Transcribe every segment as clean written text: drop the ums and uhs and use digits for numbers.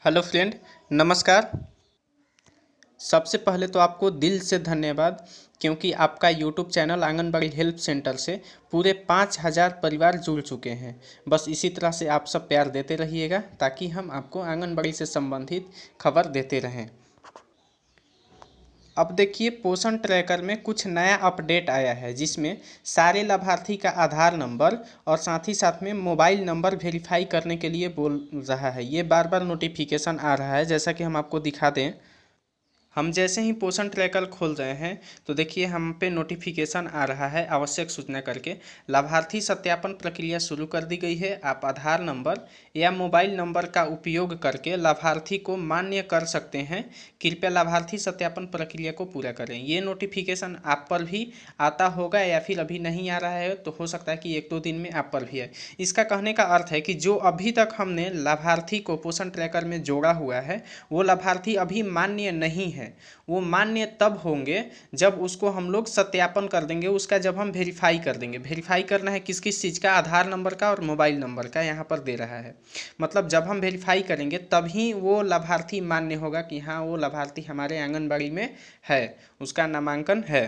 Hello friend, नमस्कार। सबसे पहले तो आपको दिल से धन्यवाद, क्योंकि आपका YouTube channel anganwadi help centre से पूरे 5,000 परिवार जुड़ चुके हैं। बस इसी तरह से आप सब प्यार देते रहिएगा ताकि हम आपको आंगनबाड़ी से संबंधित खबर देते रहें। अब देखिए, पोषण ट्रैकर में कुछ नया अपडेट आया है जिसमें सारे लाभार्थी का आधार नंबर और साथ ही साथ में मोबाइल नंबर वेरीफाई करने के लिए बोल रहा है। ये बार बार नोटिफिकेशन आ रहा है। जैसा कि हम आपको दिखा दें, हम जैसे ही पोषण ट्रैकर खोल रहे हैं तो देखिए हम पे नोटिफिकेशन आ रहा है आवश्यक सूचना करके। लाभार्थी सत्यापन प्रक्रिया शुरू कर दी गई है। आप आधार नंबर या मोबाइल नंबर का उपयोग करके लाभार्थी को मान्य कर सकते हैं। कृपया लाभार्थी सत्यापन प्रक्रिया को पूरा करें। ये नोटिफिकेशन आप पर भी आता होगा या फिर अभी नहीं आ रहा है तो हो सकता है कि 1-2 दिन में आप पर भी आए। इसका कहने का अर्थ है कि जो अभी तक हमने लाभार्थी को पोषण ट्रैकर में जोड़ा हुआ है वो लाभार्थी अभी मान्य नहीं है। वो मान्य तब होंगे जब उसको हम लोग सत्यापन कर देंगे, उसका जब हम वेरीफाई कर देंगे। वेरीफाई करना है किस किस चीज़ का, आधार नंबर का और मोबाइल नंबर का, यहाँ पर दे रहा है। मतलब जब हम वेरीफाई करेंगे तभी वो लाभार्थी मान्य होगा कि हाँ वो लाभार्थी हमारे आंगनबाड़ी में है, उसका नामांकन है,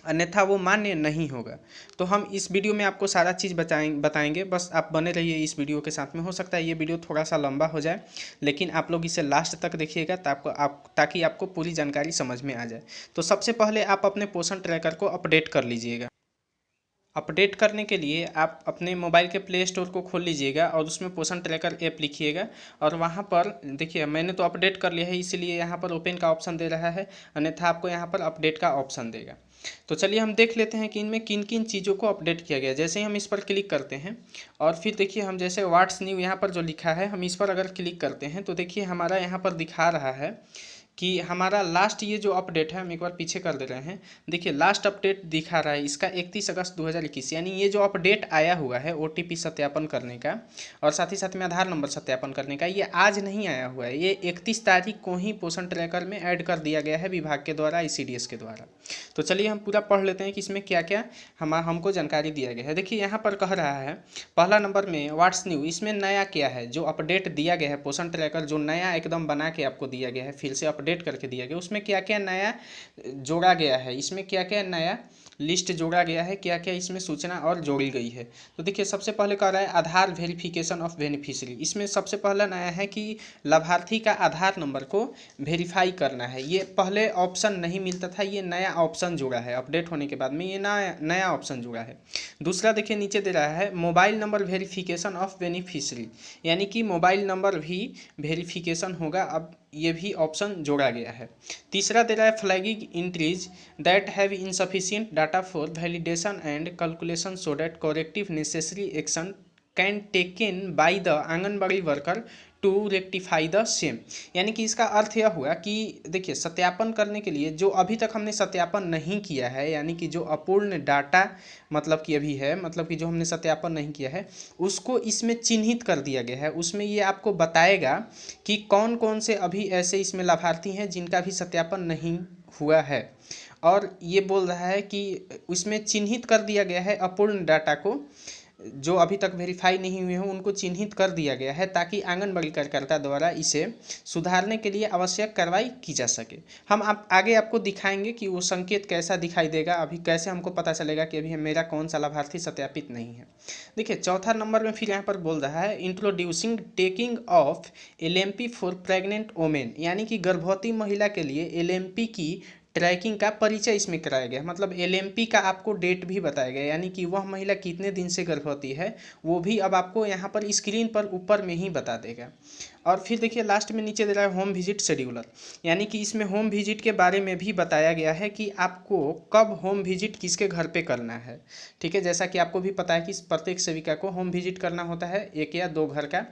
अन्यथा वो मान्य नहीं होगा। तो हम इस वीडियो में आपको सारा चीज़ बताएंगे। बस आप बने रहिए इस वीडियो के साथ में। हो सकता है ये वीडियो थोड़ा सा लंबा हो जाए, लेकिन आप लोग इसे लास्ट तक देखिएगा ताकि आपको पूरी जानकारी समझ में आ जाए। तो सबसे पहले आप अपने पोषण ट्रैकर को अपडेट कर लीजिएगा। अपडेट करने के लिए आप अपने मोबाइल के प्ले स्टोर को खोल लीजिएगा और उसमें पोषण ट्रैकर ऐप लिखिएगा और वहाँ पर देखिए मैंने तो अपडेट कर लिया है, इसलिए यहाँ पर ओपन का ऑप्शन दे रहा है, अन्यथा आपको यहाँ पर अपडेट का ऑप्शन देगा। तो चलिए हम देख लेते हैं कि इनमें किन किन चीज़ों को अपडेट किया गया है। जैसे ही हम इस पर क्लिक करते हैं और फिर देखिए हम जैसे व्हाट्स न्यू यहाँ पर जो लिखा है, हम इस पर अगर क्लिक करते हैं तो देखिए हमारा यहाँ पर दिखा रहा है कि हमारा लास्ट ये जो अपडेट है, हम एक बार पीछे कर दे रहे हैं। देखिए लास्ट अपडेट दिखा रहा है इसका 31 अगस्त 2021, यानी ये जो अपडेट आया हुआ है OTP सत्यापन करने का और साथ ही साथ में आधार नंबर सत्यापन करने का, ये आज नहीं आया हुआ है। ये 31 तारीख को ही पोषण ट्रैकर में ऐड कर दिया गया है विभाग के द्वारा, ICDS के द्वारा। तो चलिए हम पूरा पढ़ लेते हैं कि इसमें क्या क्या हमको जानकारी दिया गया है। देखिए यहाँ पर कह रहा है पहला नंबर में व्हाट्स न्यू, इसमें नया क्या है, जो अपडेट दिया गया है पोषण ट्रैकर जो नया एकदम बना के आपको दिया गया है, फिर से अपडेट करके दिया गया, उसमें क्या क्या नया जोड़ा गया है, इसमें क्या क्या नया लिस्ट जोड़ा गया है, क्या क्या इसमें सूचना और जोड़ी गई है। तो देखिए सबसे पहले कह रहा है आधार वेरिफिकेशन ऑफ बेनिफिशियरी। इसमें सबसे पहला नया है कि लाभार्थी का आधार नंबर को वेरीफाई करना है। ये पहले ऑप्शन नहीं मिलता था, ये नया ऑप्शन जुड़ा है अपडेट होने के बाद में, ये नया ऑप्शन जुड़ा है। दूसरा देखिए नीचे दे रहा है mobile number verification of beneficiary, यानी कि मोबाइल नंबर भी वेरिफिकेशन होगा, अब ये भी ऑप्शन जोड़ा गया है। तीसरा दे रहा है flagging entries that have insufficient data for validation and calculation so that corrective necessary action can taken by the anganwadi worker to rectify the same. यानी कि इसका अर्थ यह हुआ कि देखिए सत्यापन करने के लिए जो अभी तक हमने सत्यापन नहीं किया है, यानी कि जो अपूर्ण डाटा मतलब कि अभी है, मतलब कि जो हमने सत्यापन नहीं किया है उसको इसमें चिन्हित कर दिया गया है। उसमें ये आपको बताएगा कि कौन कौन से अभी ऐसे इसमें लाभार्थी हैं जिनका भी सत्यापन नहीं हुआ है, और ये बोल रहा है कि उसमें चिन्हित कर दिया गया है अपूर्ण डाटा को, जो अभी तक वेरीफाई नहीं हुए हैं उनको चिन्हित कर दिया गया है ताकि आंगनबाड़ी कार्यकर्ता द्वारा इसे सुधारने के लिए आवश्यक कार्रवाई की जा सके। हम आगे आपको दिखाएंगे कि वो संकेत कैसा दिखाई देगा, अभी कैसे हमको पता चलेगा कि अभी मेरा कौन सा लाभार्थी सत्यापित नहीं है। देखिए चौथा नंबर में फिर यहाँ पर बोल रहा है introducing taking of LMP for pregnant women, यानी कि गर्भवती महिला के लिए LMP की ट्रैकिंग का परिचय इसमें कराया गया। मतलब LMP का आपको डेट भी बताया गया, यानी कि वह महिला कितने दिन से गर्भवती है वो भी अब आपको यहाँ पर स्क्रीन पर ऊपर में ही बता देगा। और फिर देखिए लास्ट में नीचे दे रहा है होम विजिट शेड्यूलर, यानी कि इसमें होम विजिट के बारे में भी बताया गया है कि आपको कब होम विजिट किसके घर पे करना है। ठीक है, जैसा कि आपको भी पता है कि प्रत्येक सेविका को होम विजिट करना होता है 1 या 2 घर का,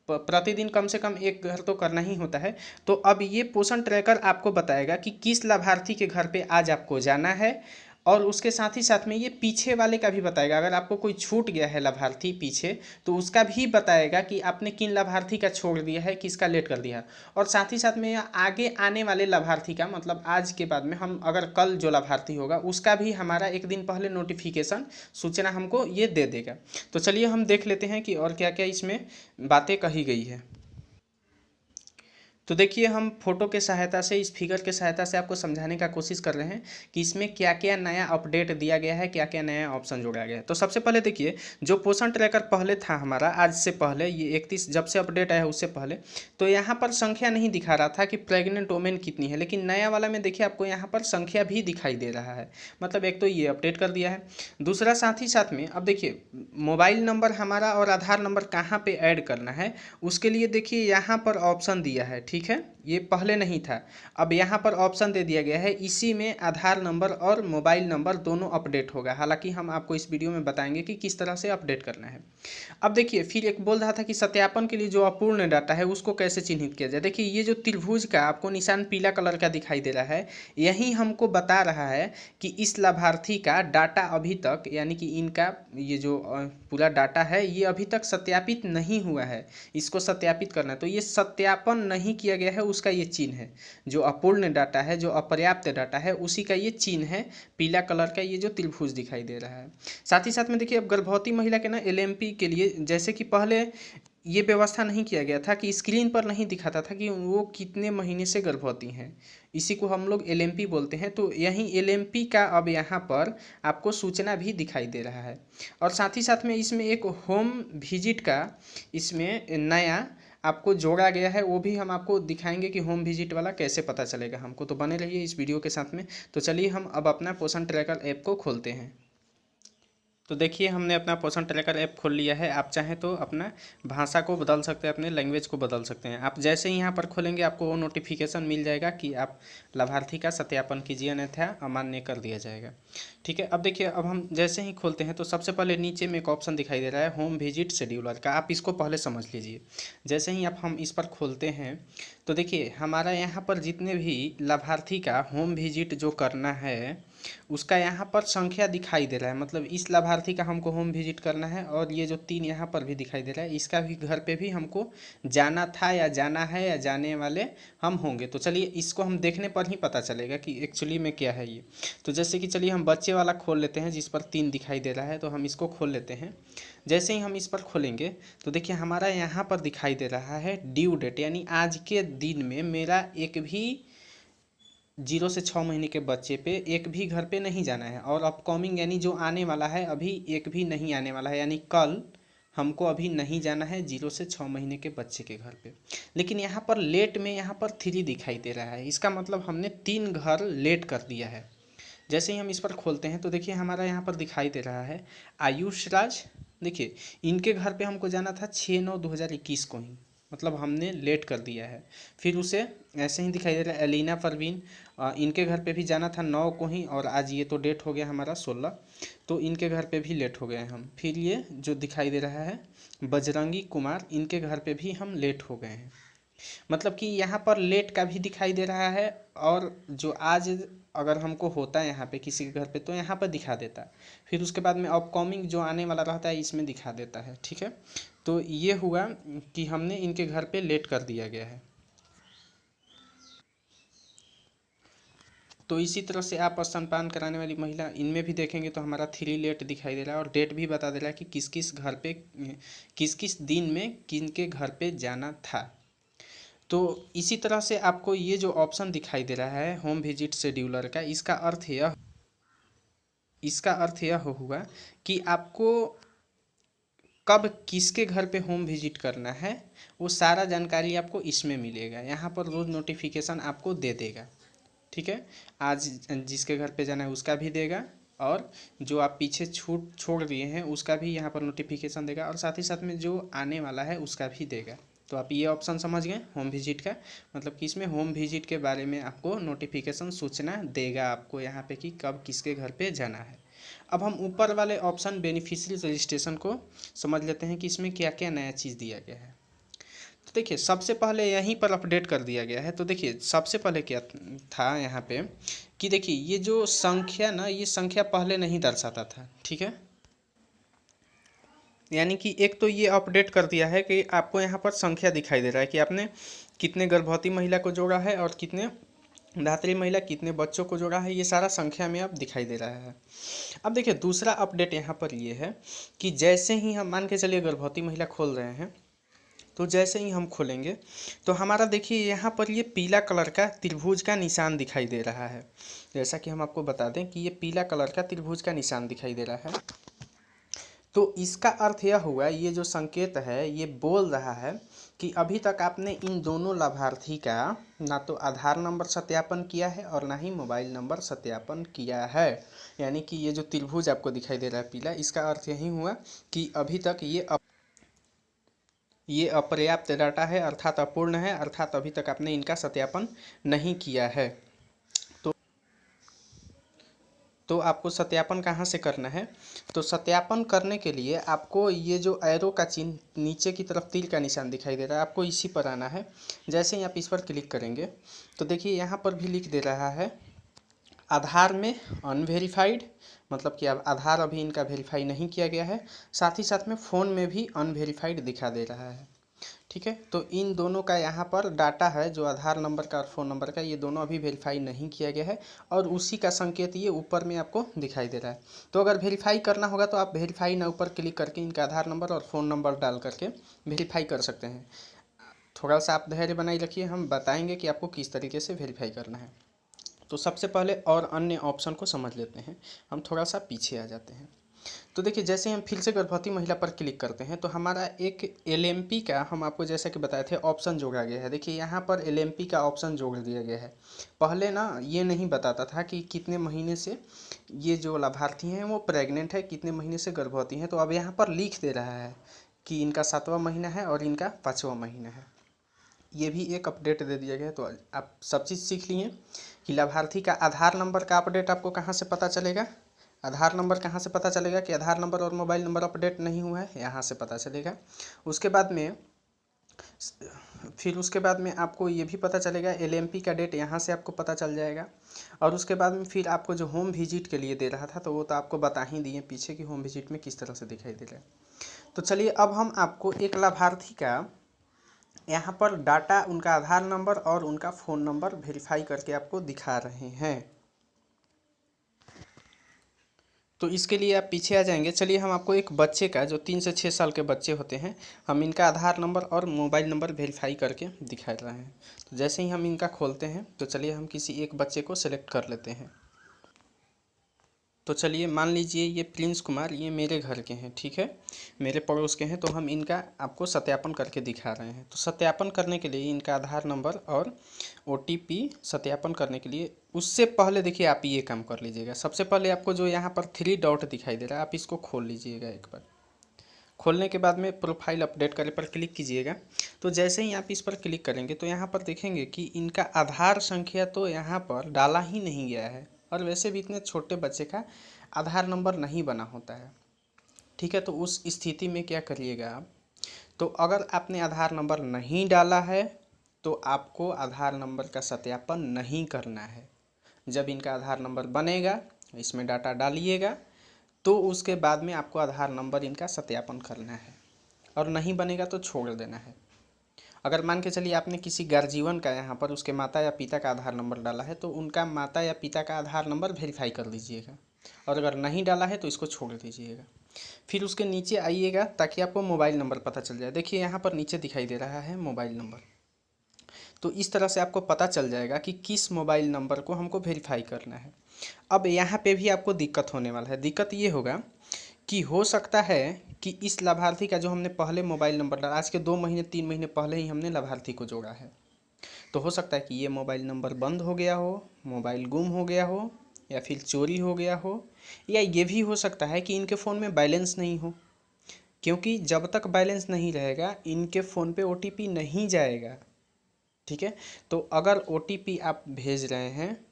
प्रतिदिन कम से कम 1 घर तो करना ही होता है। तो अब ये पोषण ट्रैकर आपको बताएगा कि किस लाभार्थी के घर पे आज आपको जाना है, और उसके साथ ही साथ में ये पीछे वाले का भी बताएगा। अगर आपको कोई छूट गया है लाभार्थी पीछे तो उसका भी बताएगा कि आपने किन लाभार्थी का छोड़ दिया है, किसका लेट कर दिया, और साथ ही साथ में आगे आने वाले लाभार्थी का, मतलब आज के बाद में हम अगर कल जो लाभार्थी होगा उसका भी हमारा 1 दिन पहले नोटिफिकेशन सूचना हमको ये दे देगा। तो चलिए हम देख लेते हैं कि और क्या क्या इसमें बातें कही गई है। तो देखिए हम फोटो के सहायता से, इस फिगर के सहायता से आपको समझाने का कोशिश कर रहे हैं कि इसमें क्या क्या नया अपडेट दिया गया है, क्या क्या नया ऑप्शन जोड़ा गया है। तो सबसे पहले देखिए, जो पोषण ट्रैकर पहले था हमारा, आज से पहले, ये 31 जब से अपडेट आया है उससे पहले, तो यहाँ पर संख्या नहीं दिखा रहा था कि प्रेग्नेंट वोमेन कितनी है, लेकिन नया वाला में देखिए आपको यहाँ पर संख्या भी दिखाई दे रहा है। मतलब एक तो ये अपडेट कर दिया है, दूसरा साथ ही साथ में अब देखिए मोबाइल नंबर हमारा और आधार नंबर कहाँ पे ऐड करना है, उसके लिए देखिए यहाँ पर ऑप्शन दिया है। ठीक है, ये पहले नहीं था, अब यहाँ पर ऑप्शन दे दिया गया है। इसी में आधार नंबर और मोबाइल नंबर दोनों अपडेट होगा। हालांकि हम आपको इस वीडियो में बताएंगे कि किस तरह से अपडेट करना है। अब देखिए फिर एक बोल रहा था कि सत्यापन के लिए जो अपूर्ण डाटा है उसको कैसे चिन्हित किया जाए। देखिए ये जो त्रिभुज का आपको निशान पीला कलर का दिखाई दे रहा है, यही हमको बता रहा है कि इस लाभार्थी का डाटा अभी तक, यानी कि इनका ये जो पूरा डाटा है ये अभी तक सत्यापित नहीं हुआ है, इसको सत्यापित करना है। तो ये सत्यापन नहीं किया गया है उसका ये चिन्ह है। जो अपूर्ण डाटा है, जो अपर्याप्त डाटा है, उसी का ये चिन्ह है पीला कलर का, ये जो त्रिभुज दिखाई दे रहा है। साथ ही साथ में देखिए अब गर्भवती महिला के ना एलएमपी के लिए, जैसे कि पहले ये व्यवस्था नहीं किया गया था कि स्क्रीन पर नहीं दिखाता था कि वो कितने महीने से गर्भवती हैं, इसी को हम लोग एलएमपी बोलते हैं। तो यहीं एलएमपी का अब यहाँ पर आपको सूचना भी दिखाई दे रहा है। और साथ ही साथ में इसमें एक होम विजिट का इसमें नया आपको जोड़ा गया है, वो भी हम आपको दिखाएंगे कि होम विजिट वाला कैसे पता चलेगा हमको। तो बने रहिए इस वीडियो के साथ में। तो चलिए हम अब अपना पोषण ट्रैकर ऐप को खोलते हैं। तो देखिए हमने अपना पोषण ट्रैकर ऐप खोल लिया है। आप चाहें तो अपना भाषा को बदल सकते हैं, अपने लैंग्वेज को बदल सकते हैं। आप जैसे ही यहाँ पर खोलेंगे आपको वो नोटिफिकेशन मिल जाएगा कि आप लाभार्थी का सत्यापन कीजिए अन्यथा अमान्य कर दिया जाएगा। ठीक है, अब देखिए अब हम जैसे ही खोलते हैं तो सबसे पहले नीचे में एक ऑप्शन दिखाई दे रहा है होम विजिट शेड्यूलर का, आप इसको पहले समझ लीजिए। जैसे ही आप हम इस पर खोलते हैं तो देखिए हमारा यहाँ पर जितने भी लाभार्थी का होम विजिट जो करना है उसका यहाँ पर संख्या दिखाई दे रहा है। मतलब इस लाभार्थी का हमको होम विजिट करना है, और ये जो 3 यहाँ पर भी दिखाई दे रहा है इसका भी घर पे भी हमको जाना था या जाना है या जाने वाले हम होंगे। तो चलिए इसको हम देखने पर ही पता चलेगा कि एक्चुअली में क्या है ये। तो जैसे कि चलिए हम बच्चे वाला खोल लेते हैं जिस पर 3 दिखाई दे रहा है, तो हम इसको खोल लेते हैं। जैसे ही हम इस पर खोलेंगे तो देखिए हमारा यहाँ पर दिखाई दे रहा है ड्यू डेट, यानी आज के दिन में मेरा एक भी 0 से 6 महीने के बच्चे पे एक भी घर पे नहीं जाना है। और अपकमिंग यानी जो आने वाला है अभी एक भी नहीं आने वाला है, यानी कल हमको अभी नहीं जाना है 0 से 6 महीने के बच्चे के घर पे। लेकिन यहाँ पर लेट में यहाँ पर 3 दिखाई दे रहा है, इसका मतलब हमने 3 घर लेट कर दिया है। जैसे ही हम इस पर खोलते हैं तो देखिए हमारा यहाँ पर दिखाई दे रहा है आयुष राज। देखिए इनके घर पे हमको जाना था 6/9/2021 को ही, मतलब हमने लेट कर दिया है। फिर उसे ऐसे ही दिखाई दे रहा है एलिना परवीन, इनके घर पे भी जाना था 9 को ही, और आज ये तो डेट हो गया हमारा 16, तो इनके घर पे भी लेट हो गए हम। फिर ये जो दिखाई दे रहा है बजरंगी कुमार, इनके घर पे भी हम लेट हो गए हैं। मतलब कि यहाँ पर लेट का भी दिखाई दे रहा है, और जो आज अगर हमको होता है यहाँ पे किसी के घर पे तो यहाँ पर दिखा देता है। फिर उसके बाद में अपकमिंग जो आने वाला रहता है इसमें दिखा देता है। ठीक है, तो ये हुआ कि हमने इनके घर पे लेट कर दिया गया है। तो इसी तरह से आप स्तनपान कराने वाली महिला, इनमें भी देखेंगे तो हमारा 3 लेट दिखाई दे रहा है, और डेट भी बता दे रहा है कि किस किस घर पे किस किस दिन में किन के घर पे जाना था। तो इसी तरह से आपको ये जो ऑप्शन दिखाई दे रहा है होम विजिट शेड्यूलर का, इसका अर्थ यह हुआ कि आपको कब किसके घर पे होम विजिट करना है वो सारा जानकारी आपको इसमें मिलेगा। यहाँ पर रोज़ नोटिफिकेशन आपको दे देगा। ठीक है, आज जिसके घर पे जाना है उसका भी देगा, और जो आप पीछे छोड़ दिए हैं उसका भी यहाँ पर नोटिफिकेशन देगा, और साथ ही साथ में जो आने वाला है उसका भी देगा। तो आप ये ऑप्शन समझ गए होम विजिट का, मतलब कि इसमें होम विजिट के बारे में आपको नोटिफिकेशन सूचना देगा आपको यहाँ पे कि कब किसके घर पे जाना है। अब हम ऊपर वाले ऑप्शन बेनिफिशियरी रजिस्ट्रेशन को समझ लेते हैं कि इसमें क्या क्या नया चीज़ दिया गया है। तो देखिए सबसे पहले यहीं पर अपडेट कर दिया गया है। तो देखिए सबसे पहले क्या था यहाँ पे कि देखिए ये जो संख्या ना, ये संख्या पहले नहीं दर्शाता था। ठीक है, यानी कि एक तो ये अपडेट कर दिया है कि आपको यहाँ पर संख्या दिखाई दे रहा है कि आपने कितने गर्भवती महिला को जोड़ा है और कितने धात्री महिला, कितने बच्चों को जोड़ा है, ये सारा संख्या में अब दिखाई दे रहा है। अब देखिए दूसरा अपडेट यहाँ पर ये है कि जैसे ही हम मान के चलिए गर्भवती महिला खोल रहे हैं तो जैसे ही हम खोलेंगे तो हमारा देखिए यहाँ पर ये पीला कलर का त्रिभुज का निशान दिखाई दे रहा है। जैसा कि हम आपको बता दें कि ये पीला कलर का त्रिभुज का निशान दिखाई दे रहा है। तो इसका अर्थ यह हुआ, ये जो संकेत है ये बोल रहा है कि अभी तक आपने इन दोनों लाभार्थी का ना तो आधार नंबर सत्यापन किया है और ना ही मोबाइल नंबर सत्यापन किया है। यानी कि ये जो त्रिभुज आपको दिखाई दे रहा है पीला, इसका अर्थ यही हुआ कि अभी तक ये अपर्याप्त डाटा है, अर्थात अपूर्ण है, अर्थात अभी तक आपने इनका सत्यापन नहीं किया है। तो आपको सत्यापन कहाँ से करना है? तो सत्यापन करने के लिए आपको ये जो एरो का चिन्ह नीचे की तरफ तीर का निशान दिखाई दे रहा है, आपको इसी पर आना है। जैसे ही आप इस पर क्लिक करेंगे तो देखिए यहाँ पर भी लिख दे रहा है आधार में अनवेरीफाइड, मतलब कि अब आधार अभी इनका वेरीफाई नहीं किया गया है। साथ ही साथ में फ़ोन में भी अनवेरीफाइड दिखा दे रहा है। ठीक है, तो इन दोनों का यहाँ पर डाटा है, जो आधार नंबर का और फ़ोन नंबर का, ये दोनों अभी वेरीफाई नहीं किया गया है और उसी का संकेत ये ऊपर में आपको दिखाई दे रहा है। तो अगर वेरीफाई करना होगा तो आप वेरीफाई ना ऊपर क्लिक करके इनका आधार नंबर और फ़ोन नंबर डाल करके वेरीफाई कर सकते हैं। थोड़ा सा आप धैर्य बनाए रखिए, हम बताएंगे कि आपको किस तरीके से वेरीफाई करना है। तो सबसे पहले और अन्य ऑप्शन को समझ लेते हैं। हम थोड़ा सा पीछे आ जाते हैं। तो देखिए जैसे हम फिर से गर्भवती महिला पर क्लिक करते हैं तो हमारा एक एलएमपी का, हम आपको जैसा कि बताए थे, ऑप्शन जोड़ा गया है। देखिए यहाँ पर एलएमपी का ऑप्शन जोड़ दिया गया है। पहले ना ये नहीं बताता था कि कितने महीने से ये जो लाभार्थी हैं वो प्रेग्नेंट है, कितने महीने से गर्भवती हैं। तो अब यहाँ पर लिख दे रहा है कि इनका 7वां महीना है और इनका 5वां महीना है। ये भी एक अपडेट दे दिया गया है। तो आप सब चीज़ सीख लिए कि लाभार्थी का आधार नंबर का अपडेट आपको कहाँ से पता चलेगा। आधार नंबर कहाँ से पता चलेगा कि आधार नंबर और मोबाइल नंबर अपडेट नहीं हुआ है, यहाँ से पता चलेगा। उसके बाद में उसके बाद में आपको ये भी पता चलेगा एलएमपी का डेट, यहाँ से आपको पता चल जाएगा। और उसके बाद में फिर आपको जो होम विजिट के लिए दे रहा था तो वो तो आपको बता ही दिए पीछे कि होम विजिट में किस तरह से दिखाई दे रहा है। तो चलिए अब हम आपको एक लाभार्थी का यहाँ पर डाटा, उनका आधार नंबर और उनका फ़ोन नंबर वेरीफाई करके आपको दिखा रहे हैं। तो इसके लिए आप पीछे आ जाएंगे। चलिए हम आपको एक बच्चे का, जो 3 से 6 साल के बच्चे होते हैं, हम इनका आधार नंबर और मोबाइल नंबर वेरीफाई करके दिखा रहे हैं। तो जैसे ही हम इनका खोलते हैं तो चलिए हम किसी एक बच्चे को सेलेक्ट कर लेते हैं। तो चलिए मान लीजिए ये प्रिंस कुमार, ये मेरे घर के हैं, ठीक है, मेरे पड़ोस के हैं। तो हम इनका आपको सत्यापन करके दिखा रहे हैं। तो सत्यापन करने के लिए इनका आधार नंबर और ओटीपी सत्यापन करने के लिए, उससे पहले देखिए आप ये काम कर लीजिएगा। सबसे पहले आपको जो यहाँ पर 3 डॉट दिखाई दे रहा है, आप इसको खोल लीजिएगा एक बार। खोलने के बाद में प्रोफाइल अपडेट करे पर क्लिक कीजिएगा। तो जैसे ही आप इस पर क्लिक करेंगे तो यहाँ पर देखेंगे कि इनका आधार संख्या तो यहाँ पर डाला ही नहीं गया है, और वैसे भी इतने छोटे बच्चे का आधार नंबर नहीं बना होता है। ठीक है, तो उस स्थिति में क्या करिएगा आप, तो अगर आपने आधार नंबर नहीं डाला है तो आपको आधार नंबर का सत्यापन नहीं करना है। जब इनका आधार नंबर बनेगा, इसमें डाटा डालिएगा, तो उसके बाद में आपको आधार नंबर इनका सत्यापन करना है, और नहीं बनेगा तो छोड़ देना है। अगर मान के चलिए आपने किसी गार्जियन का यहाँ पर उसके माता या पिता का आधार नंबर डाला है तो उनका माता या पिता का आधार नंबर वेरीफाई कर लीजिएगा, और अगर नहीं डाला है तो इसको छोड़ दीजिएगा। फिर उसके नीचे आइएगा ताकि आपको मोबाइल नंबर पता चल जाए। देखिए यहाँ पर नीचे दिखाई दे रहा है मोबाइल नंबर। तो इस तरह से आपको पता चल जाएगा कि किस मोबाइल नंबर को हमको वेरीफाई करना है। अब यहाँ पे भी आपको दिक्कत होने वाला है। दिक्कत ये होगा कि हो सकता है कि इस लाभार्थी का जो हमने पहले मोबाइल नंबर डाला, आज के 2 महीने 3 महीने पहले ही हमने लाभार्थी को जोड़ा है, तो हो सकता है कि ये मोबाइल नंबर बंद हो गया हो, मोबाइल गुम हो गया हो, या फिर चोरी हो गया हो, या ये भी हो सकता है कि इनके फ़ोन में बैलेंस नहीं हो, क्योंकि जब तक बैलेंस नहीं रहेगा इनके फ़ोन पे ओटीपी नहीं जाएगा। ठीक है, तो अगर ओटीपी आप भेज रहे हैं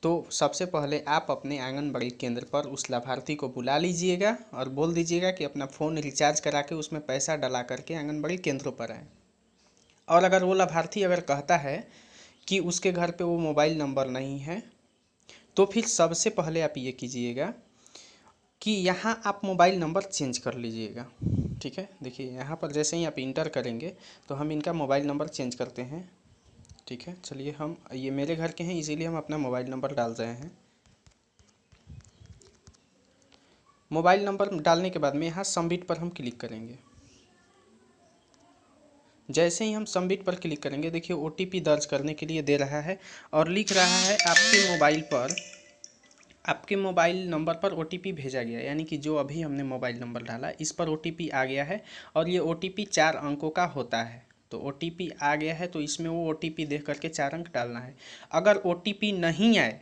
तो सबसे पहले आप अपने आंगनबाड़ी केंद्र पर उस लाभार्थी को बुला लीजिएगा और बोल दीजिएगा कि अपना फ़ोन रिचार्ज करा के उसमें पैसा डला करके आंगनबाड़ी केंद्रों पर आएँ। और अगर वो लाभार्थी अगर कहता है कि उसके घर पे वो मोबाइल नंबर नहीं है, तो फिर सबसे पहले आप ये कीजिएगा कि यहाँ आप मोबाइल नंबर चेंज कर लीजिएगा। ठीक है, देखिए यहाँ पर जैसे ही आप इंटर करेंगे तो हम इनका मोबाइल नंबर चेंज करते हैं। ठीक है, चलिए हम, ये मेरे घर के हैं इसीलिए हम अपना मोबाइल नंबर डाल रहे हैं। मोबाइल नंबर डालने के बाद में यहाँ सबमिट पर हम क्लिक करेंगे। जैसे ही हम सबमिट पर क्लिक करेंगे, देखिए OTP दर्ज करने के लिए दे रहा है और लिख रहा है आपके मोबाइल नंबर पर OTP भेजा गया, यानी कि जो अभी हमने मोबाइल नंबर डाला इस पर OTP आ गया है और ये OTP 4 अंकों का होता है। तो OTP आ गया है तो इसमें वो OTP देख करके 4 अंक डालना है। अगर OTP नहीं आए,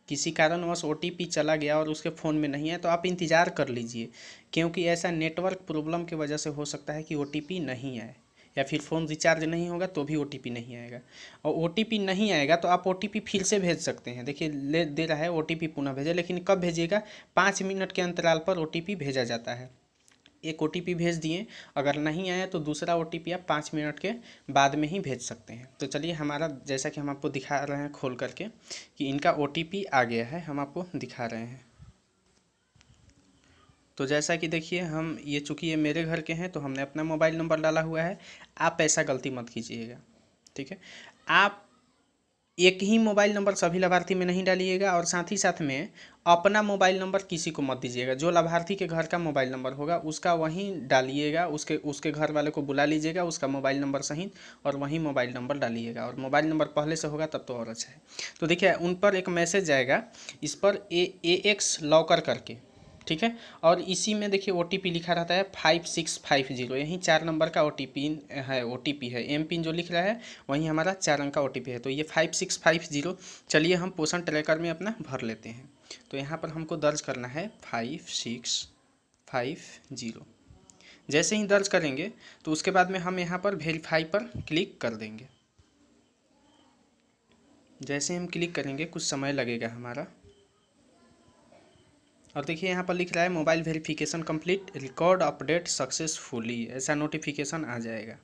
किसी कारणवश OTP चला गया और उसके फ़ोन में नहीं है, तो आप इंतज़ार कर लीजिए, क्योंकि ऐसा नेटवर्क प्रॉब्लम की वजह से हो सकता है कि OTP नहीं आए, या फिर फ़ोन रिचार्ज नहीं होगा तो भी OTP नहीं आएगा। और OTP नहीं आएगा तो आप OTP फिर से भेज सकते हैं। देखिए ले दे रहा है OTP पुनः भेजें, लेकिन कब भेजिएगा, 5 मिनट के अंतराल पर OTP भेजा जाता है। एक OTP भेज दिए, अगर नहीं आया तो दूसरा OTP आप 5 मिनट के बाद में ही भेज सकते हैं। तो चलिए हमारा, जैसा कि हम आपको दिखा रहे हैं खोल करके कि इनका OTP आ गया है, हम आपको दिखा रहे हैं। तो जैसा कि देखिए हम ये, चूँकि ये मेरे घर के हैं तो हमने अपना मोबाइल नंबर डाला हुआ है। आप ऐसा गलती मत कीजिएगा, ठीक है। आप एक ही मोबाइल नंबर सभी लाभार्थी में नहीं डालिएगा और साथ ही साथ में अपना मोबाइल नंबर किसी को मत दीजिएगा। जो लाभार्थी के घर का मोबाइल नंबर होगा उसका वहीं डालिएगा, उसके घर वाले को बुला लीजिएगा उसका मोबाइल नंबर सहित, और वहीं मोबाइल नंबर डालिएगा। और मोबाइल नंबर पहले से होगा तब तो और अच्छा है। तो देखिए उन पर एक मैसेज आएगा, इस पर AX लॉकर करके, ठीक है। और इसी में देखिए OTP लिखा रहता है 5650, यही 4 नंबर का OTP है। MPIN जो लिख रहा है वही हमारा 4 अंक का OTP है। तो ये 5650, चलिए हम पोषण ट्रैकर में अपना भर लेते हैं। तो यहाँ पर हमको दर्ज करना है 5650। जैसे ही दर्ज करेंगे तो उसके बाद में हम यहाँ पर वेरीफाई पर क्लिक कर देंगे। जैसे हम क्लिक करेंगे कुछ समय लगेगा हमारा, और देखिए यहाँ पर लिख रहा है mobile verification complete, record update successfully, ऐसा नोटिफिकेशन आ जाएगा।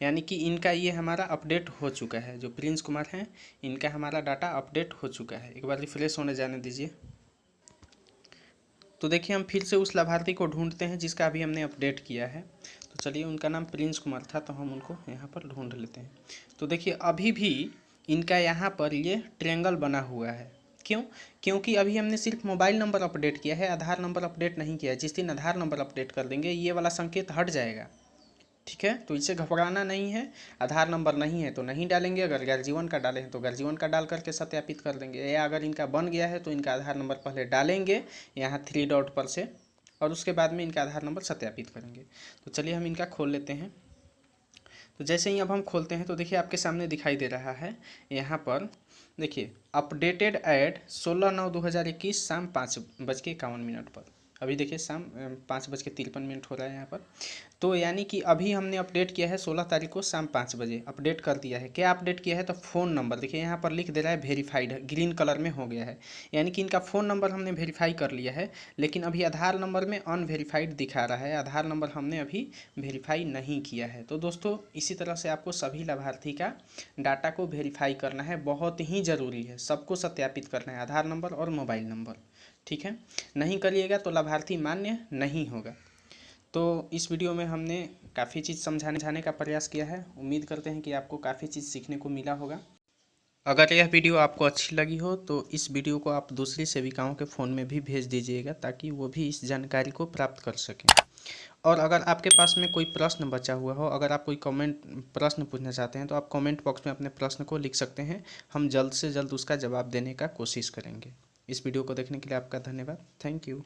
यानी कि इनका ये हमारा अपडेट हो चुका है। जो प्रिंस कुमार हैं इनका हमारा डाटा अपडेट हो चुका है। एक बार रिफ्रेश होने जाने दीजिए। तो देखिए हम फिर से उस लाभार्थी को ढूंढते हैं जिसका अभी हमने अपडेट किया है। तो चलिए, उनका नाम प्रिंस कुमार था तो हम उनको यहाँ पर ढूंढ लेते हैं। तो देखिए अभी भी इनका यहाँ पर ये ट्रायंगल बना हुआ है। क्यों? क्योंकि अभी हमने सिर्फ मोबाइल नंबर अपडेट किया है, आधार नंबर अपडेट नहीं किया है। जिस दिन आधार नंबर अपडेट कर देंगे ये वाला संकेत हट जाएगा, ठीक है। तो इसे घबराना नहीं है। आधार नंबर नहीं है तो नहीं डालेंगे, अगर गर्जीवन का डाले हैं तो गर्जीवन का डाल करके सत्यापित कर देंगे, या अगर इनका बन गया है तो इनका आधार नंबर पहले डालेंगे यहाँ 3 डॉट पर से, और उसके बाद में इनका आधार नंबर सत्यापित करेंगे। तो चलिए हम इनका खोल लेते हैं। तो जैसे ही अब हम खोलते हैं तो देखिए आपके सामने दिखाई दे रहा है यहाँ पर, देखिए अपडेटेड ऐड 16/9/2021 शाम 5:51 पर। अभी देखिए शाम 5:53 हो रहा है यहाँ पर। तो यानी कि अभी हमने अपडेट किया है 16 तारीख को शाम 5 बजे अपडेट कर दिया है। क्या अपडेट किया है? तो फ़ोन नंबर, देखिए यहाँ पर लिख दे रहा है वेरीफाइड, ग्रीन कलर में हो गया है। यानी कि इनका फ़ोन नंबर हमने वेरीफाई कर लिया है, लेकिन अभी आधार नंबर में अनवेरीफाइड दिखा रहा है। आधार नंबर हमने अभी वेरीफाई नहीं किया है। तो दोस्तों इसी तरह से आपको सभी लाभार्थी का डाटा को वेरीफाई करना है, बहुत ही ज़रूरी है। सबको सत्यापित करना है, आधार नंबर और मोबाइल नंबर, ठीक है। नहीं करिएगा तो लाभार्थी मान्य नहीं होगा। तो इस वीडियो में हमने काफ़ी चीज़ समझाने का प्रयास किया है। उम्मीद करते हैं कि आपको काफ़ी चीज़ सीखने को मिला होगा। अगर यह वीडियो आपको अच्छी लगी हो तो इस वीडियो को आप दूसरी सेविकाओं के फ़ोन में भी भेज दीजिएगा, ताकि वो भी इस जानकारी को प्राप्त कर सकें। और अगर आपके पास में कोई प्रश्न बचा हुआ हो, अगर आप कोई प्रश्न पूछना चाहते हैं तो आप कमेंट बॉक्स में अपने प्रश्न को लिख सकते हैं। हम जल्द से जल्द उसका जवाब देने का कोशिश करेंगे। इस वीडियो को देखने के लिए आपका धन्यवाद। Thank you.